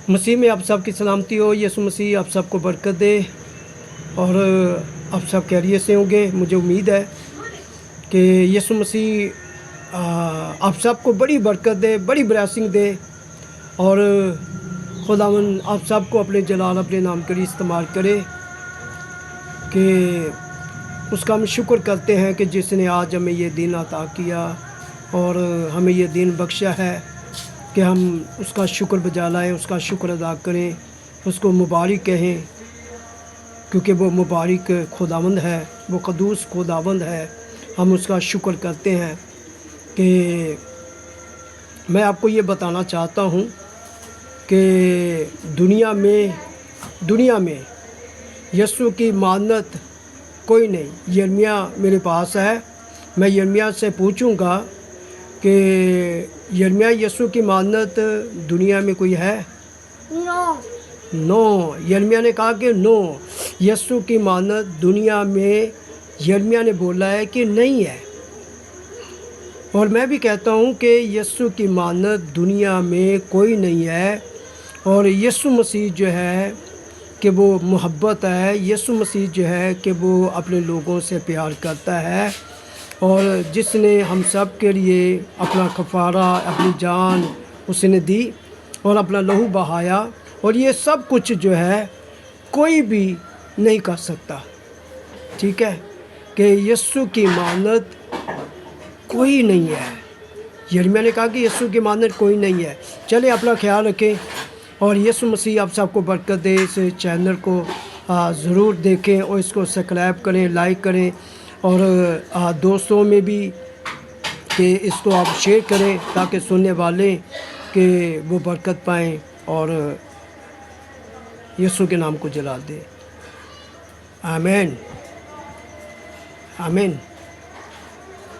मसीह में आप सब की सलामती हो। यीशु मसीह आप सबको बरकत दे और आप सब खैरियत से होंगे। मुझे उम्मीद है कि यीशु मसीह आप सबको बड़ी बरकत दे, बड़ी ब्लेसिंग दे और खुदावन आप सबको अपने जलाल अपने नाम के लिए इस्तेमाल करे। कि उसका हम शुक्र करते हैं कि जिसने आज हमें ये दिन अता किया और हमें ये दिन बख्शा है कि हम उसका शुक्र बजा लाएँ, उसका शुक्र अदा करें, उसको मुबारक कहें, क्योंकि वो मुबारक खुदावंद है, वो क़ुद्दूस खुदावंद है। हम उसका शुक्र करते हैं। कि मैं आपको ये बताना चाहता हूँ कि दुनिया में यीशु की मानत कोई नहीं। यिर्मयाह मेरे पास है, मैं यिर्मयाह से पूछूंगा कि यिर्मयाह यीशु की मानत दुनिया में कोई है? नो। यिर्मयाह ने कहा कि नो, यीशु की मानत दुनिया में यिर्मयाह ने बोला है कि नहीं है। और मैं भी कहता हूँ कि यीशु की मानत दुनिया में कोई नहीं है। और यीशु मसीह जो है कि वो मोहब्बत है। यीशु मसीह जो है कि वो अपने लोगों से प्यार करता है और जिसने हम सब के लिए अपना कफ़ारा, अपनी जान उसने दी और अपना लहू बहाया। और ये सब कुछ जो है कोई भी नहीं कर सकता। ठीक है कि यीशु की मानत कोई नहीं है। यिर्मयाह ने कहा कि यीशु की मानत कोई नहीं है। चलिए अपना ख्याल रखें और यीशु मसीह आप सबको बरकत दे। इस चैनल को ज़रूर देखें और इसको सब्सक्राइब करें, लाइक करें और दोस्तों में भी कि इसको आप शेयर करें ताकि सुनने वाले कि वो बरकत पाएँ और यीशु के नाम को जलाल दें। आमीन, आमीन।